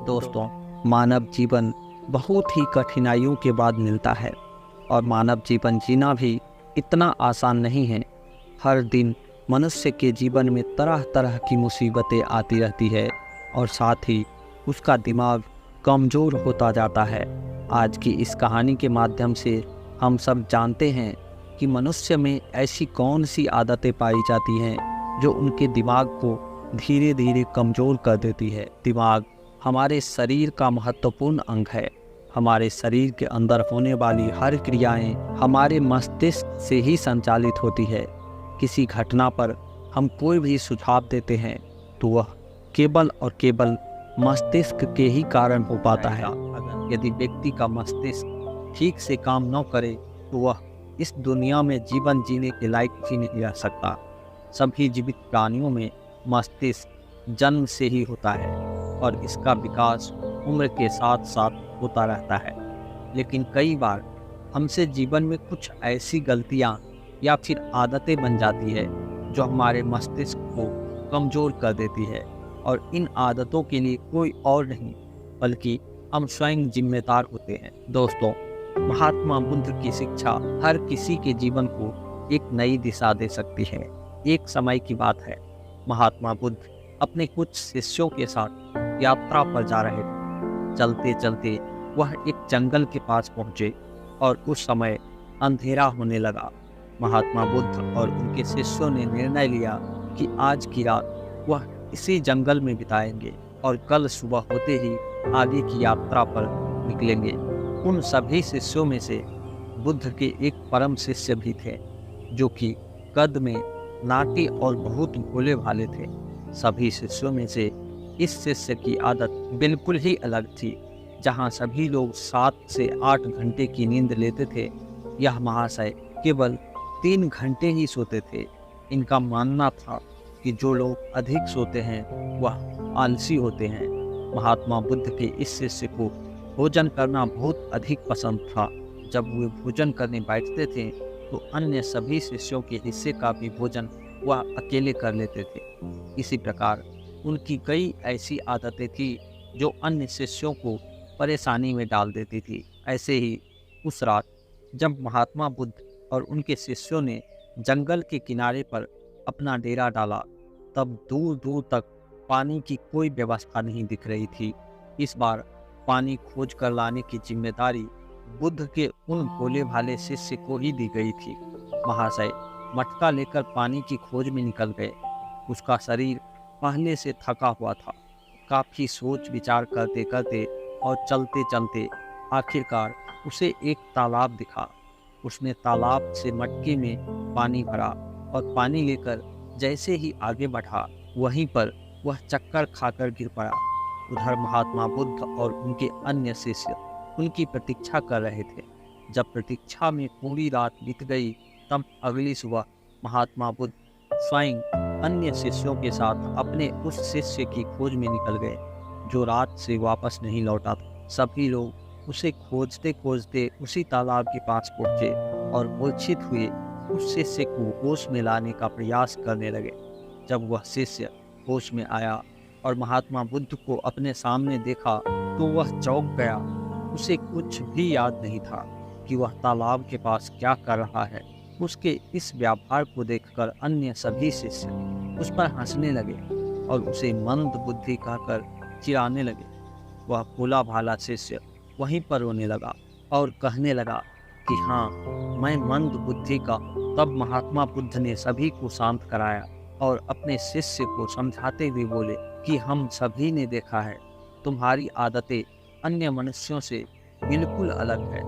दोस्तों, मानव जीवन बहुत ही कठिनाइयों के बाद मिलता है और मानव जीवन जीना भी इतना आसान नहीं है। हर दिन मनुष्य के जीवन में तरह तरह की मुसीबतें आती रहती है और साथ ही उसका दिमाग कमज़ोर होता जाता है। आज की इस कहानी के माध्यम से हम सब जानते हैं कि मनुष्य में ऐसी कौन सी आदतें पाई जाती हैं जो उनके दिमाग को धीरे धीरे कमज़ोर कर देती है। दिमाग हमारे शरीर का महत्वपूर्ण अंग है। हमारे शरीर के अंदर होने वाली हर क्रियाएं हमारे मस्तिष्क से ही संचालित होती है। किसी घटना पर हम कोई भी सुझाव देते हैं तो वह केवल और केवल मस्तिष्क के ही कारण हो पाता है। यदि व्यक्ति का मस्तिष्क ठीक से काम न करे तो वह इस दुनिया में जीवन जीने के लायक ही नहीं रह सकता। सभी जीवित प्राणियों में मस्तिष्क जन्म से ही होता है और इसका विकास उम्र के साथ साथ होता रहता है। लेकिन कई बार हमसे जीवन में कुछ ऐसी गलतियां या फिर आदतें बन जाती है जो हमारे मस्तिष्क को कमज़ोर कर देती है और इन आदतों के लिए कोई और नहीं बल्कि हम स्वयं जिम्मेदार होते हैं। दोस्तों, महात्मा बुद्ध की शिक्षा हर किसी के जीवन को एक नई दिशा दे सकती है। एक समय की बात है, महात्मा बुद्ध अपने कुछ शिष्यों के साथ यात्रा पर जा रहे थे। चलते चलते वह एक जंगल के पास पहुंचे और उस समय अंधेरा होने लगा। महात्मा बुद्ध और उनके शिष्यों ने निर्णय लिया कि आज की रात वह इसी जंगल में बिताएंगे और कल सुबह होते ही आगे की यात्रा पर निकलेंगे। उन सभी शिष्यों में से बुद्ध के एक परम शिष्य भी थे जो कि कद में नाटी और बहुत भोले भाले थे। सभी शिष्यों में से इस शिष्य की आदत बिल्कुल ही अलग थी। जहां सभी लोग 7 से 8 घंटे की नींद लेते थे, यह महाशय केवल 3 घंटे ही सोते थे। इनका मानना था कि जो लोग अधिक सोते हैं वह आलसी होते हैं। महात्मा बुद्ध के इस शिष्य को भोजन करना बहुत अधिक पसंद था। जब वे भोजन करने बैठते थे तो अन्य सभी शिष्यों के हिस्से का भी भोजन वह अकेले कर लेते थे। इसी प्रकार उनकी कई ऐसी आदतें थी जो अन्य शिष्यों को परेशानी में डाल देती थी। ऐसे ही उस रात जब महात्मा बुद्ध और उनके शिष्यों ने जंगल के किनारे पर अपना डेरा डाला, तब दूर दूर तक पानी की कोई व्यवस्था नहीं दिख रही थी। इस बार पानी खोज कर लाने की जिम्मेदारी बुद्ध के उन भोले भाले शिष्य को ही दी गई थी। महाशय मटका लेकर पानी की खोज में निकल गए। उसका शरीर पहले से थका हुआ था। काफी सोच विचार करते करते और चलते चलते आखिरकार उसे एक तालाब दिखा। उसने तालाब से मटके में पानी भरा और पानी लेकर जैसे ही आगे बढ़ा, वहीं पर वह चक्कर खाकर गिर पड़ा। उधर महात्मा बुद्ध और उनके अन्य शिष्य उनकी प्रतीक्षा कर रहे थे। जब प्रतीक्षा में पूरी रात बीत गई, तब अगली सुबह महात्मा बुद्ध स्वयं अन्य शिष्यों के साथ अपने उस शिष्य की खोज में निकल गए जो रात से वापस नहीं लौटा था। सभी लोग उसे खोजते खोजते उसी तालाब के पास पहुंचे और मूर्छित हुए उस शिष्य को होश में लाने का प्रयास करने लगे। जब वह शिष्य होश में आया और महात्मा बुद्ध को अपने सामने देखा तो वह चौंक गया। उसे कुछ भी याद नहीं था कि वह तालाब के पास क्या कर रहा है। उसके इस व्यवहार को देखकर अन्य सभी शिष्य उस पर हंसने लगे और उसे मंद बुद्धि कहकर चिढ़ाने लगे। वह भोला भाला शिष्य वहीं पर रोने लगा और कहने लगा कि हाँ, मैं मंद बुद्धि का। तब महात्मा बुद्ध ने सभी को शांत कराया और अपने शिष्य को समझाते हुए बोले कि हम सभी ने देखा है, तुम्हारी आदतें अन्य मनुष्यों से बिल्कुल अलग है।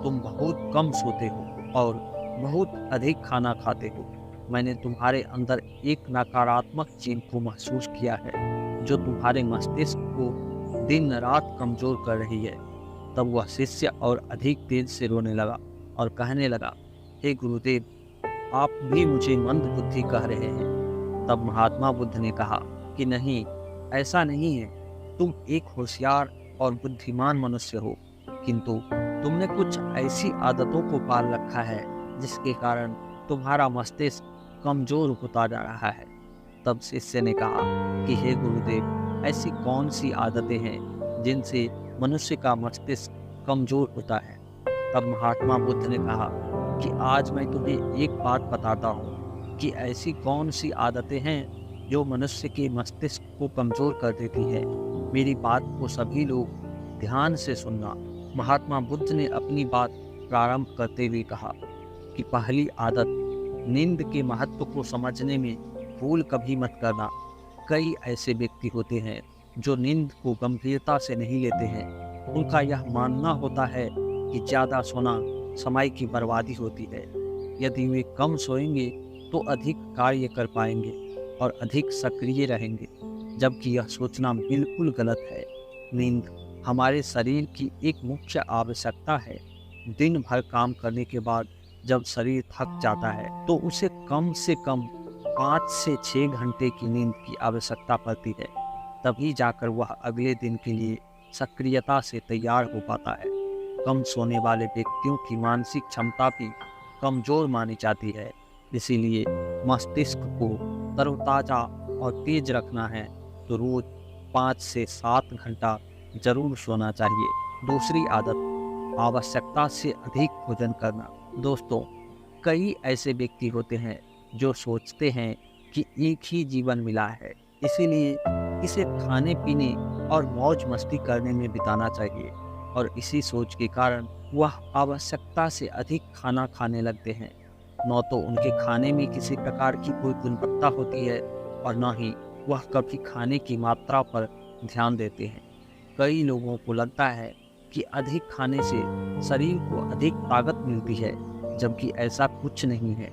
तुम बहुत कम सोते हो और बहुत अधिक खाना खाते हो। मैंने तुम्हारे अंदर एक नकारात्मक चीज को महसूस किया है जो तुम्हारे मस्तिष्क को दिन रात कमजोर कर रही है। तब वह शिष्य और अधिक तेज से रोने लगा और कहने लगा, हे गुरुदेव, आप भी मुझे मंद बुद्धि कह रहे हैं। तब महात्मा बुद्ध ने कहा कि नहीं, ऐसा नहीं है। तुम एक होशियार और बुद्धिमान मनुष्य हो, किंतु तुमने कुछ ऐसी आदतों को पाल रखा है जिसके कारण तुम्हारा मस्तिष्क कमजोर होता जा रहा है। तब शिष्य ने कहा कि हे गुरुदेव, ऐसी कौन सी आदतें हैं जिनसे मनुष्य का मस्तिष्क कमजोर होता है। तब महात्मा बुद्ध ने कहा कि आज मैं तुम्हें एक बात बताता हूँ कि ऐसी कौन सी आदतें हैं जो मनुष्य के मस्तिष्क को कमजोर कर देती है। मेरी बात को सभी लोग ध्यान से सुनना। महात्मा बुद्ध ने अपनी बात प्रारंभ करते हुए कहा कि पहली आदत, नींद के महत्व को समझने में भूल कभी मत करना। कई ऐसे व्यक्ति होते हैं जो नींद को गंभीरता से नहीं लेते हैं। उनका यह मानना होता है कि ज़्यादा सोना समय की बर्बादी होती है। यदि वे कम सोएंगे तो अधिक कार्य कर पाएंगे और अधिक सक्रिय रहेंगे, जबकि यह सोचना बिल्कुल गलत है। नींद हमारे शरीर की एक मुख्य आवश्यकता है। दिन भर काम करने के बाद जब शरीर थक जाता है तो उसे कम से कम 5 से 6 घंटे की नींद की आवश्यकता पड़ती है। तभी जाकर वह अगले दिन के लिए सक्रियता से तैयार हो पाता है। कम सोने वाले व्यक्तियों की मानसिक क्षमता भी कमजोर मानी जाती है। इसीलिए मस्तिष्क को तरोताजा और तेज रखना है तो रोज 5 से 7 घंटा जरूर सोना चाहिए। दूसरी आदत, आवश्यकता से अधिक भोजन करना। दोस्तों, कई ऐसे व्यक्ति होते हैं जो सोचते हैं कि एक ही जीवन मिला है, इसीलिए इसे खाने पीने और मौज मस्ती करने में बिताना चाहिए, और इसी सोच के कारण वह आवश्यकता से अधिक खाना खाने लगते हैं। न तो उनके खाने में किसी प्रकार की कोई गुणवत्ता होती है और न ही वह कभी खाने की मात्रा पर ध्यान देते हैं। कई लोगों को लगता है कि अधिक खाने से शरीर को अधिक ताकत मिलती है, जबकि ऐसा कुछ नहीं है।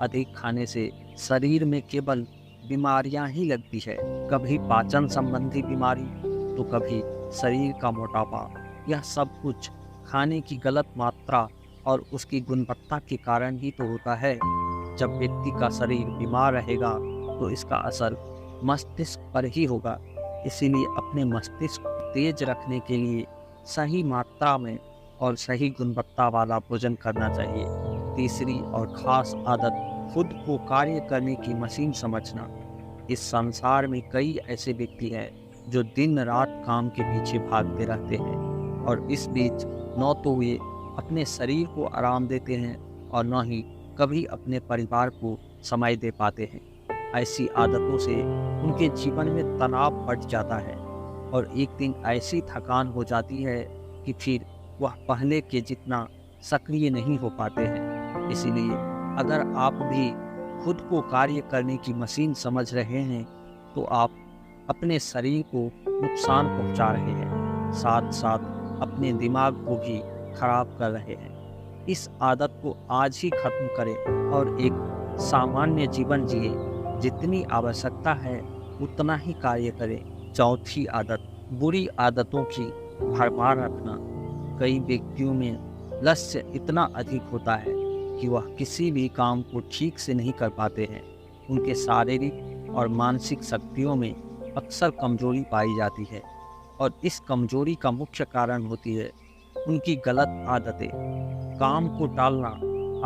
अधिक खाने से शरीर में केवल बीमारियां ही लगती है, कभी पाचन संबंधी बीमारी तो कभी शरीर का मोटापा। यह सब कुछ खाने की गलत मात्रा और उसकी गुणवत्ता के कारण ही तो होता है। जब व्यक्ति का शरीर बीमार रहेगा तो इसका असर मस्तिष्क पर ही होगा। इसीलिए अपने मस्तिष्क को तेज रखने के लिए सही मात्रा में और सही गुणवत्ता वाला भोजन करना चाहिए। तीसरी और खास आदत, खुद को कार्य करने की मशीन समझना। इस संसार में कई ऐसे व्यक्ति हैं जो दिन रात काम के पीछे भागते रहते हैं और इस बीच न तो वे अपने शरीर को आराम देते हैं और न ही कभी अपने परिवार को समय दे पाते हैं। ऐसी आदतों से उनके जीवन में तनाव बढ़ जाता है और एक दिन ऐसी थकान हो जाती है कि फिर वह पहले के जितना सक्रिय नहीं हो पाते हैं। इसीलिए अगर आप भी खुद को कार्य करने की मशीन समझ रहे हैं तो आप अपने शरीर को नुकसान पहुंचा रहे हैं, साथ साथ अपने दिमाग को भी खराब कर रहे हैं। इस आदत को आज ही खत्म करें और एक सामान्य जीवन जिए। जितनी आवश्यकता है उतना ही कार्य करें। चौथी आदत, बुरी आदतों की भरमार रखना। कई व्यक्तियों में लक्ष्य इतना अधिक होता है कि वह किसी भी काम को ठीक से नहीं कर पाते हैं। उनके शारीरिक और मानसिक शक्तियों में अक्सर कमजोरी पाई जाती है और इस कमजोरी का मुख्य कारण होती है उनकी गलत आदतें। काम को टालना,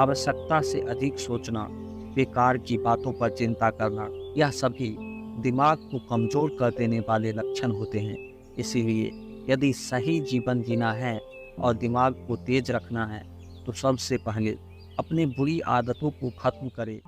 आवश्यकता से अधिक सोचना, बेकार की बातों पर चिंता करना, यह सभी दिमाग को कमजोर कर देने वाले लक्षण होते हैं। इसीलिए यदि सही जीवन जीना है और दिमाग को तेज रखना है तो सबसे पहले अपनी बुरी आदतों को खत्म करें।